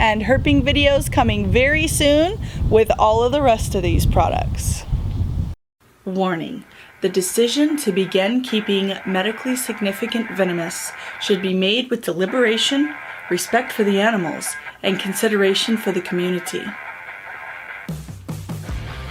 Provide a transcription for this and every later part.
and herping videos coming very soon with all of the rest of these products. Warning: the decision to begin keeping medically significant venomous should be made with deliberation, respect for the animals, and consideration for the community.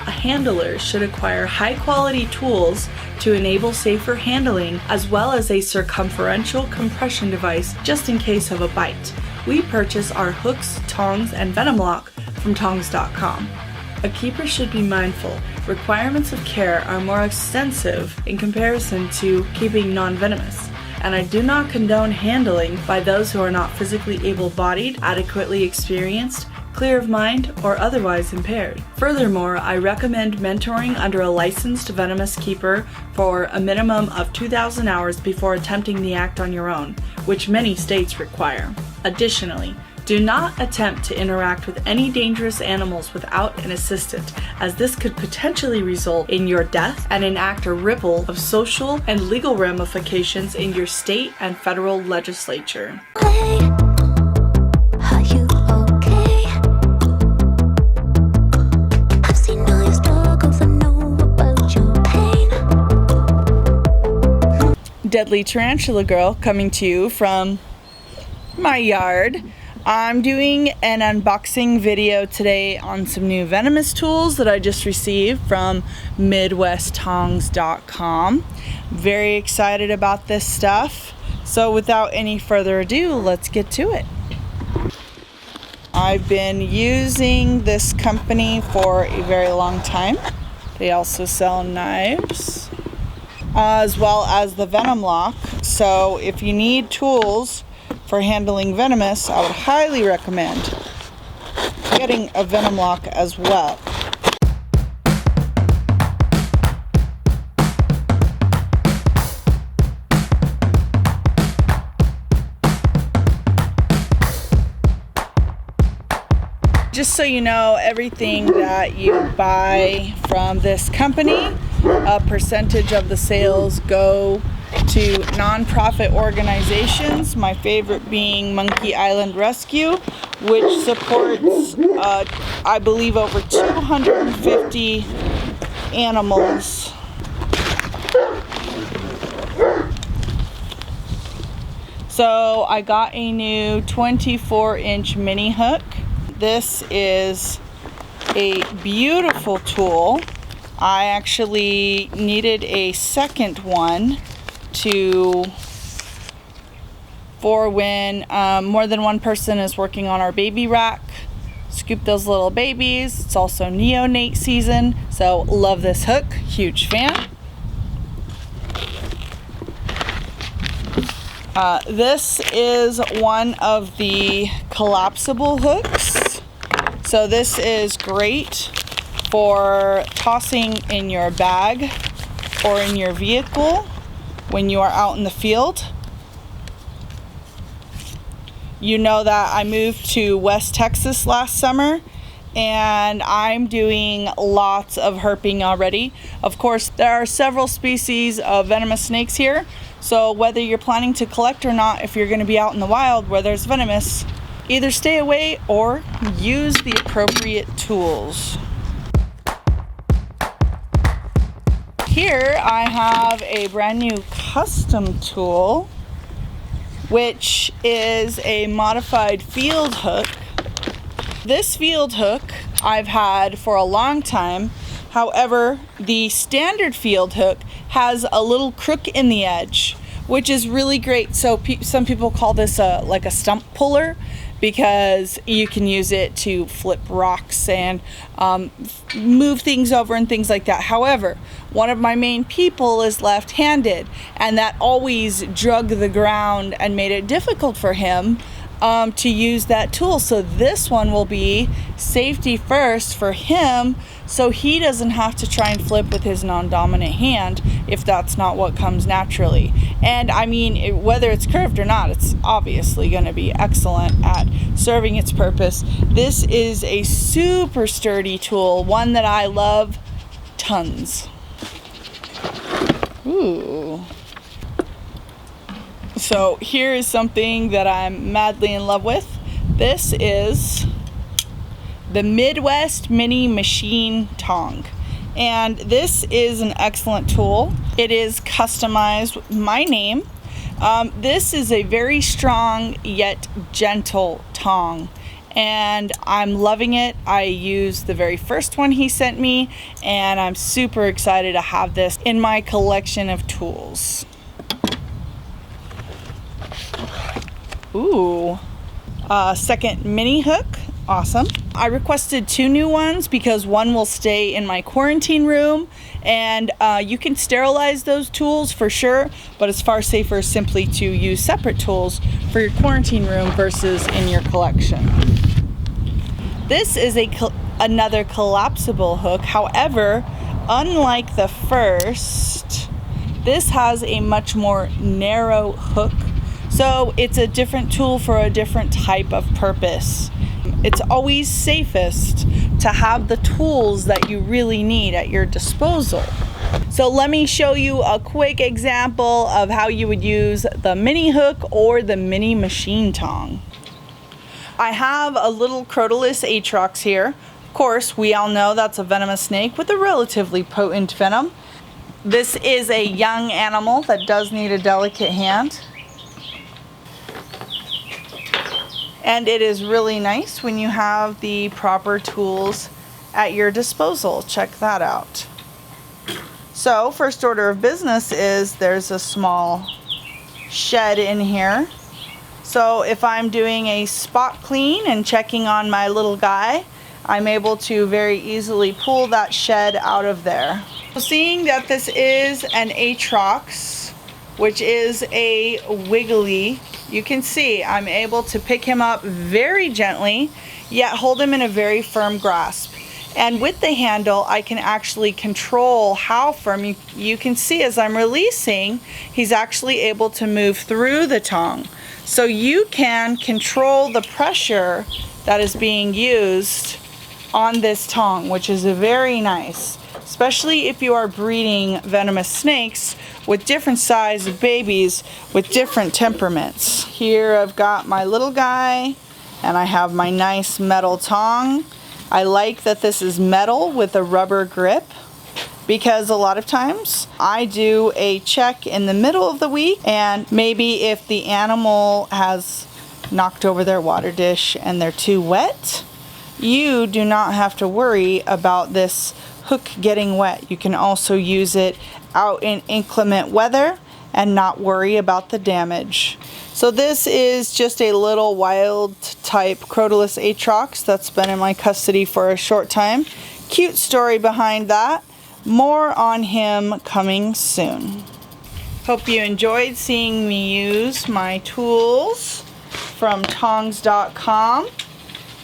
A handler should acquire high-quality tools to enable safer handling, as well as a circumferential compression device just in case of a bite. We purchase our hooks, tongs, and venom lock from tongs.com. A keeper should be mindful. Requirements of care are more extensive in comparison to keeping non-venomous, and I do not condone handling by those who are not physically able-bodied, adequately experienced, clear of mind, or otherwise impaired. Furthermore, I recommend mentoring under a licensed venomous keeper for a minimum of 2,000 hours before attempting the act on your own, which many states require. Additionally, do not attempt to interact with any dangerous animals without an assistant, as this could potentially result in your death and enact a ripple of social and legal ramifications in your state and federal legislature. Deadly Tarantula Girl coming to you from my yard. I'm doing an unboxing video today on some new venomous tools that I just received from MidwestTongs.com. Very excited about this stuff. So without any further ado, let's get to it. I've been using this company for a very long time. They also sell knives, as well as the venom lock. So if you need tools for handling venomous, I would highly recommend getting a venom lock as well. Just so you know, everything that you buy from this company, a percentage of the sales go to nonprofit organizations, my favorite being Monkey Island Rescue, which supports, I believe, over 250 animals. So I got a new 24-inch mini hook. This is a beautiful tool. I actually needed a second one for when more than one person is working on our baby rack. Scoop those little babies. It's also neonate season, so love this hook. Huge fan. This is one of the collapsible hooks. So this is great for tossing in your bag or in your vehicle when you are out in the field. You know that I moved to West Texas last summer, and I'm doing lots of herping already. Of course, there are several species of venomous snakes here, so whether you're planning to collect or not, if you're going to be out in the wild where there's venomous, either stay away or use the appropriate tools. Here I have a brand new custom tool, which is a modified field hook. This field hook I've had for a long time. However, the standard field hook has a little crook in the edge, which is really great. So some people call this like a stump puller, because you can use it to flip rocks and move things over and things like that. However, one of my main people is left-handed, and that always drug the ground and made it difficult for him to use that tool. So this one will be safety first for him, so he doesn't have to try and flip with his non-dominant hand if that's not what comes naturally. And I mean, whether it's curved or not, it's obviously going to be excellent at serving its purpose. This is a super sturdy tool, one that I love tons. Ooh. So here is something that I'm madly in love with. This is the Midwest Mini Machine Tong. And this is an excellent tool. It is customized with my name. This is a very strong yet gentle tong, and I'm loving it. I used the very first one he sent me, and I'm super excited to have this in my collection of tools. Ooh, second mini hook. Awesome. I requested 2 new ones because one will stay in my quarantine room, and you can sterilize those tools for sure, but it's far safer simply to use separate tools for your quarantine room versus in your collection. This is another collapsible hook. However, unlike the first, this has a much more narrow hook, so it's a different tool for a different type of purpose. It's always safest to have the tools that you really need at your disposal. So let me show you a quick example of how you would use the mini hook or the mini machine tong. I have a little Crotalus atrox here. Of course, we all know that's a venomous snake with a relatively potent venom. This is a young animal that does need a delicate hand. And it is really nice when you have the proper tools at your disposal. Check that out. So, first order of business is there's a small shed in here. So if I'm doing a spot clean and checking on my little guy, I'm able to very easily pull that shed out of there. So seeing that this is an atrox, which is a wiggly, you can see I'm able to pick him up very gently, yet hold him in a very firm grasp. And with the handle, I can actually control how firm. You can see as I'm releasing, he's actually able to move through the tong. So you can control the pressure that is being used on this tong, which is very nice, especially if you are breeding venomous snakes with different sized babies with different temperaments. Here I've got my little guy, and I have my nice metal tong. I like that this is metal with a rubber grip, because a lot of times I do a check in the middle of the week, and maybe if the animal has knocked over their water dish and they're too wet, you do not have to worry about this hook getting wet. You can also use it out in inclement weather and not worry about the damage. So this is just a little wild type Crotalus atrox that's been in my custody for a short time. Cute story behind that. More on him coming soon. Hope you enjoyed seeing me use my tools from tongs.com.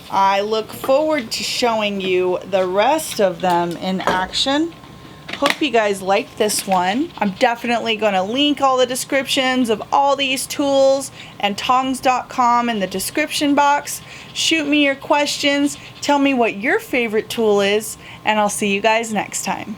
I look forward to showing you the rest of them in action. Hope you guys liked this one. I'm definitely going to link all the descriptions of all these tools and tongs.com in the description box. Shoot me your questions. Tell me what your favorite tool is, and I'll see you guys next time.